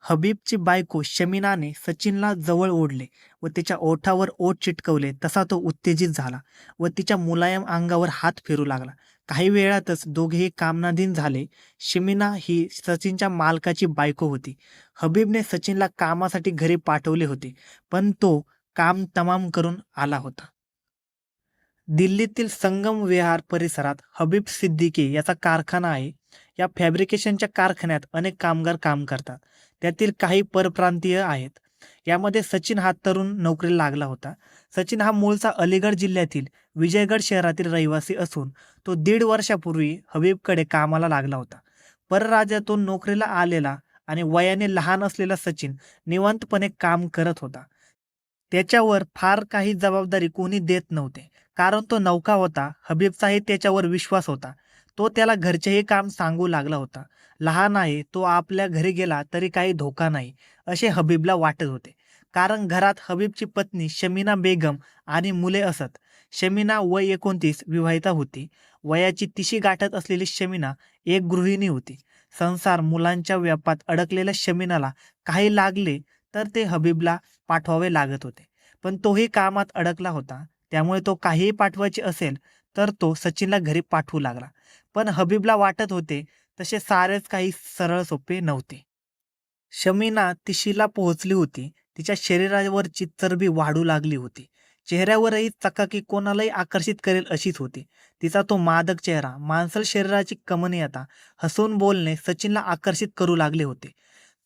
हबीबची बायको शमीनाने सचिनला जवळ ओढले व तिच्या ओठावर ओठ चिटकवले तसा तो उत्तेजित झाला व तिच्या मुलायम अंगावर हात फिरू लागला. काही वेळातच दोघेही कामनाधीन झाले. शमीना ही सचिनच्या मालकाची बायको होती. हबीबने सचिनला कामासाठी घरी पाठवले होते, पण तो काम तमाम करून आला होता. दिल्लीतील संगम विहार परिसरात हबीब सिद्दीकी याचा कारखाना आहे. या फॅब्रिकेशनच्या कारखान्यात अनेक कामगार काम करतात. त्यातील काही परप्रांतीय आहेत. यामध्ये सचिन हा तरुण नोकरीला लागला होता. सचिन हा मूळचा अलीगड जिल्ह्यातील विजयगड शहरातील रहिवासी असून तो 1.5 वर्षापूर्वी हबीबकडे कामाला लागला होता. परराज्यातून नोकरीला आलेला आणि वयाने लहान असलेला सचिन निवांतपणे काम करत होता. त्याच्यावर फार काही जबाबदारी कोणी देत नव्हते, कारण तो नौका होता. हबीबचाही त्याच्यावर विश्वास होता. तो त्याला घरचेही काम सांगू लागला होता. लहान आहे, तो आपल्या घरी गेला तरी काही धोका नाही, असे हबीबला वाटत होते. कारण घरात हबीबची पत्नी शमीना बेगम आणि मुले असत. शमीना वय 29 विवाहिता होती. वयाची 30शी गाठत असलेली शमीना एक गृहिणी होती. संसार मुलांच्या व्यापात अडकलेल्या शमीनाला काही लागले तर ते हबीबला पाठवावे लागत होते. पण तोही कामात अडकला होता. त्यामुळे तो काहीही पाठवायचे असेल तर तो सचिनला घरी पाठवू लागला. पण हबीबला वाटत होते तसे सारेच काही सरळ सोपे नव्हते. शमीना 30शीला पोहोचली होती. तिच्या शरीरावरची चरबी वाढू लागली होती. चेहऱ्यावरही चकाकी कोणालाही आकर्षित करेल अशीच होती. तिचा तो मादक चेहरा, मांसल शरीराची कमनीयता, हसून बोलणे सचिनला आकर्षित करू लागले होते.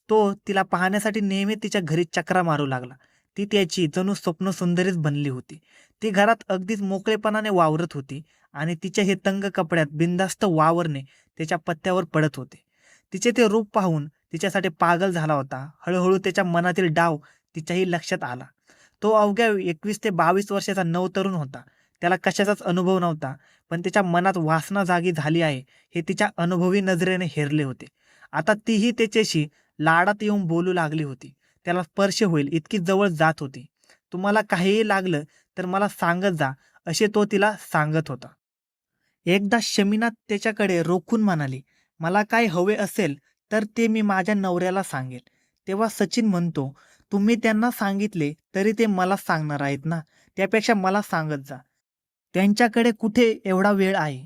तो तिला पाहण्यासाठी नेहमी तिच्या घरी चकरा मारू लागला. ती त्याची जणू स्वप्नसुंदरीच बनली होती. ती घरात अगदीच मोकळेपणाने वावरत होती आणि तिच्या हे तंग कपड्यात बिनधास्त वावरणे त्याच्या पत्त्यावर पडत होते. तिचे ते रूप पाहून तिच्यासाठी पागल झाला होता. हळूहळू त्याच्या मनातील डाव तिच्याही लक्षात आला. तो अवघ्या 21 ते 22 वर्षाचा नवतरुण होता. त्याला कशाचाच अनुभव नव्हता, पण त्याच्या मनात वासना जागी झाली आहे हे तिच्या अनुभवी नजरेने हेरले होते. आता तीही त्याच्याशी लाडात येऊन बोलू लागली होती. त्याला स्पर्श होईल इतकी जवळ जात होती. तुम्हाला काहीही लागलं तर मला सांगत जा, असे तो तिला सांगत होता. एकदा शमीना त्याच्याकडे रोखून म्हणाली, मला काय हवे असेल तर ते मी माझ्या नवऱ्याला सांगेल. तेव्हा सचिन म्हणतो, तुम्ही त्यांना सांगितले तरी ते मला सांगणार आहेत ना, त्यापेक्षा मला सांगत जा. त्यांच्याकडे कुठे एवढा वेळ आहे.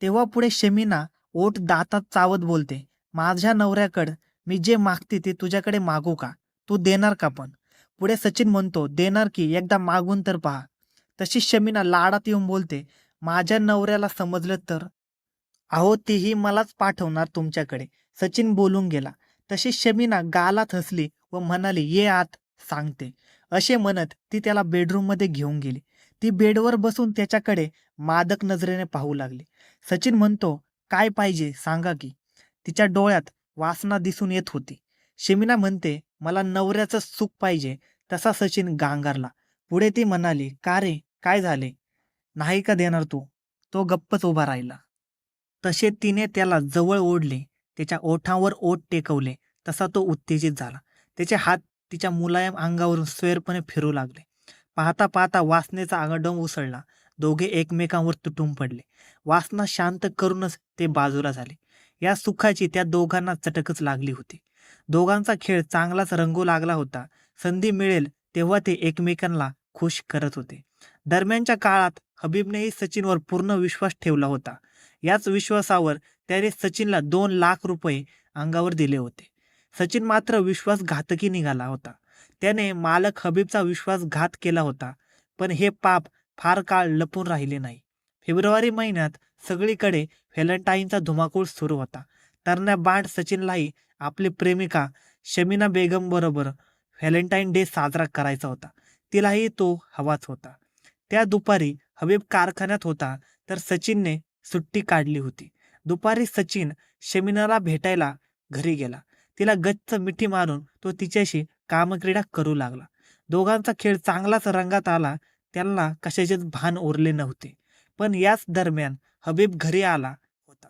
तेव्हा पुढे शमीना ओठ दातात चावत बोलते, माझ्या नवऱ्याकडं मी जे मागते ते तुझ्याकडे मागू का? तू देणार का पण? पुढे सचिन म्हणतो, देणार की, एकदा मागून तर पहा. तशी शमीना लाडात येऊन बोलते, माझ्या नवऱ्याला समजलं तर? अहो, तीही मलाच पाठवणार तुमच्याकडे. सचिन बोलून गेला. तशी शमीना गालात हसली व म्हणाली, ये आत, सांगते. असे म्हणत ती त्याला बेडरूममध्ये घेऊन गेली. ती बेडवर बसून त्याच्याकडे मादक नजरेने पाहू लागली. सचिन म्हणतो, काय पाहिजे सांगा की. तिच्या डोळ्यात वासना दिसून येत होती. शमीना म्हणते, मला नवऱ्याचं सुख पाहिजे. तसा सचिन गांगारला. पुढे ती म्हणाली, का रे, काय झाले? नाही का देणार तू? तो गप्पच उभा राहिला. तसे तिने त्याला जवळ ओढले, त्याच्या ओठांवर ओठ टेकवले तसा तो उत्तेजित झाला. त्याचे हात तिच्या मुलायम अंगावरून स्वैरपणे फिरू लागले. पाहता पाहता वासनेचा आगडम उसळला. दोघे एकमेकांवर तुटून पडले. वासना शांत करूनच ते बाजूला झाले. या सुखाची त्या दोघांना चटकच लागली होती. दोघांचा खेळ चांगलाच रंगू लागला होता. संधी मिळेल तेव्हा ते एकमेकांना खुश करत होते. दरम्यानच्या काळात हबीबनेही सचिनवर पूर्ण विश्वास ठेवला होता. याच विश्वासावर त्याने सचिनला 2 लाख रुपये अंगावर दिले होते. सचिन मात्र विश्वासघातकी निघाला होता. त्याने मालक हबीबचा विश्वासघात केला होता. पण हे पाप फार काळ लपून राहिले नाही. फेब्रुवारी महिन्यात सगळीकडे व्हॅलेंटाईनचा धुमाकूळ सुरू होता. तरण्या बांड सचिनलाही आपली प्रेमिका शमीना बेगम बरोबर व्हॅलेंटाईन डे साजरा करायचा होता. तिलाही तो हवाच होता. त्या दुपारी हबीब कारखान्यात होता तर सचिनने सुट्टी काढली होती. दुपारी सचिन शमीनाला भेटायला घरी गेला. तिला गच्च मिठी मारून तो तिच्याशी कामक्रीडा करू लागला. दोघांचा खेळ चांगलाच रंगात आला. त्यांना कशाचेच भान उरले नव्हते. पण याच दरम्यान हबीब घरी आला होता.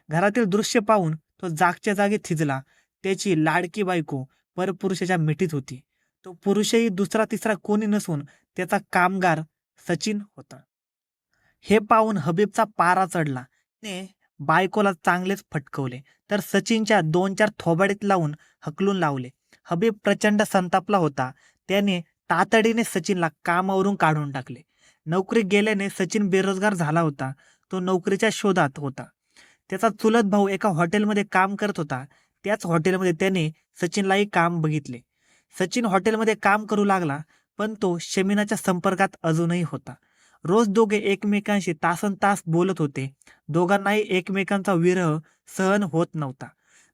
घरातील दृश्य पाहून तो जागच्या जागी थिजला. त्याची लाडकी बायको परपुरुषाच्या मिठीत होती. तो पुरुषही दुसरा तिसरा कोणी नसून त्याचा कामगार सचिन होता. हे पाहून हबीबचा पारा चढला. त्याने बायकोला चांगलेच फटकवले तर सचिनच्या 2-4 थोबाडीत लावून हकलून लावले. हबीब प्रचंड संतापला होता. त्याने तातडीने सचिनला कामावरून काढून टाकले. नोकरी गेल्याने सचिन बेरोजगार झाला होता. तो नोकरीच्या शोधात होता. त्याचा चुलत भाऊ एका हॉटेलमध्ये काम करत होता. त्याच हॉटेलमध्ये त्याने सचिनलाही काम बघितले. सचिन हॉटेलमध्ये काम करू लागला, पण तो शमीनाच्या संपर्कात अजूनही होता. रोज दोघे एकमेकांशी तासनतास बोलत होते. दोघांनाही एकमेकांचा विरह सहन होत नव्हता.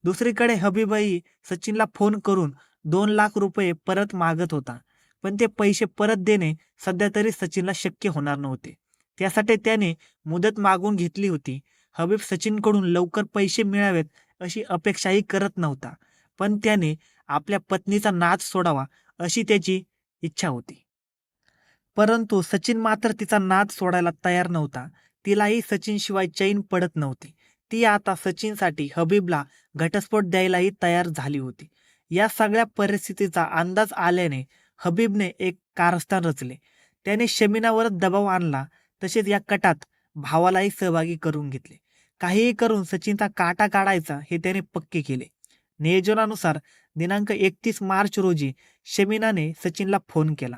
दुसरीकडे हबीबही सचिनला फोन करून 2 लाख रुपये परत मागत होता. पण ते पैसे परत देणे सध्या तरी सचिनला शक्य होणार नव्हते. त्यासाठी त्याने मुदत मागून घेतली होती. हबीब सचिनकडून लवकर पैसे मिळावेत अशी अपेक्षाही करत नव्हता, पण त्याने आपल्या पत्नीचा नाद सोडावा अशी त्याची इच्छा होती. परंतु सचिन मात्र तिचा नाद सोडायला तयार नव्हता. तिलाही सचिनशिवाय चैन पडत नव्हती. ती आता सचिनसाठी हबीबला घटस्फोट द्यायलाही तयार झाली होती. या सगळ्या परिस्थितीचा अंदाज आल्याने हबीबने एक कारस्थान रचले. त्याने शमीनावरच दबाव आणला. तसेच या कटात भावालाही सहभागी करून घेतले. काहीही करून सचिनचा काटा काढायचा हे त्याने पक्के केले. नियोजनानुसार दिनांक 31 मार्च रोजी शमीनाने सचिनला फोन केला.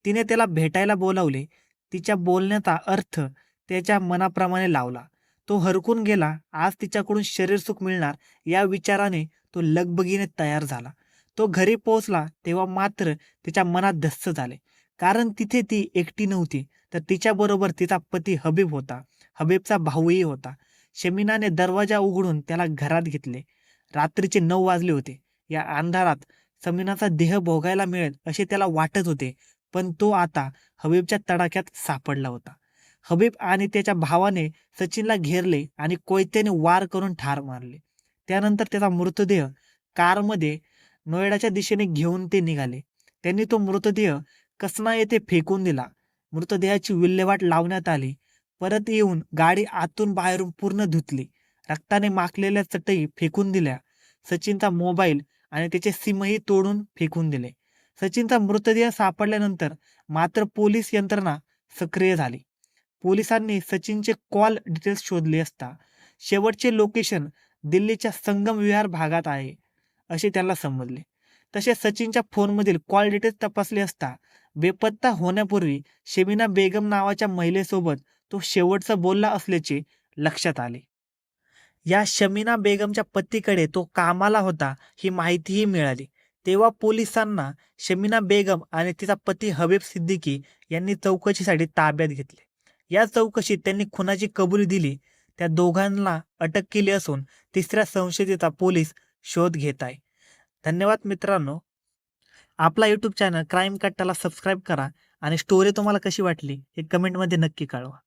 तिने त्याला भेटायला बोलावले. तिच्या बोलण्याचा अर्थ त्याच्या मनाप्रमाणे लावला. तो हरकून गेला. आज तिच्याकडून शरीरसुख मिळणार या विचाराने तो लगबगीने तयार झाला. तो घरी पोहोचला तेव्हा मात्र तिच्या मनात धस्स झाले. कारण तिथे ती एकटी नव्हती, तर तिच्याबरोबर तिचा पती हबीब होता. हबीबचा भाऊही होता. शमीनाने दरवाजा उघडून त्याला घरात घेतले. रात्रीचे 9 वाजले होते. या अंधारात समीनाचा देह भोगायला मिळेल असे त्याला वाटत होते, पण तो आता हबीबच्या तडाख्यात सापडला होता. हबीब आणि त्याच्या भावाने सचिनला घेरले आणि कोयत्याने वार करून ठार मारले. त्यानंतर त्याचा मृतदेह कारमध्ये नोएडाच्या दिशेने घेऊन ते निघाले. त्यांनी तो मृतदेह कसना येथे फेकून दिला. मृतदेहाची विल्हेवाट लावण्यात आली. परत येऊन गाडी आतून बाहेरून पूर्ण धुतली. रक्ताने माखलेल्या चटई फेकून दिल्या. सचिनचा मोबाईल आणि त्याचे सिमही तोडून फेकून दिले. सचिनचा मृतदेह सापडल्यानंतर मात्र पोलीस यंत्रणा सक्रिय झाली. पोलिसांनी सचिनचे कॉल डिटेल्स शोधले असता शेवटचे लोकेशन दिल्लीच्या संगम विहार भागात आहे असे त्यांना समजले. तसेच सचिनच्या फोनमधील कॉल डिटेल्स तपासले असता बेपत्ता होण्यापूर्वी शमीना बेगम नावाच्या महिलेसोबत तो शेवटचा बोलला असल्याचे लक्षात आले. या शमीना बेगमच्या पतीकडे तो कामाला होता ही माहितीही मिळाली. तेव्हा पोलिसांना शमीना बेगम आणि तिचा पती हबीब सिद्दीकी यांनी चौकशीसाठी ताब्यात घेतले. या चौकशीत त्यांनी खुनाची कबुली दिली. त्या दोघांना अटक केली असून तिसऱ्या संशयिताचा पोलीस शोध घेत आहे. धन्यवाद मित्रांनो. आपला यूट्यूब चॅनल क्राईम कट्टाला सबस्क्राईब करा आणि स्टोरी तुम्हाला कशी वाटली हे कमेंटमध्ये नक्की कळवा.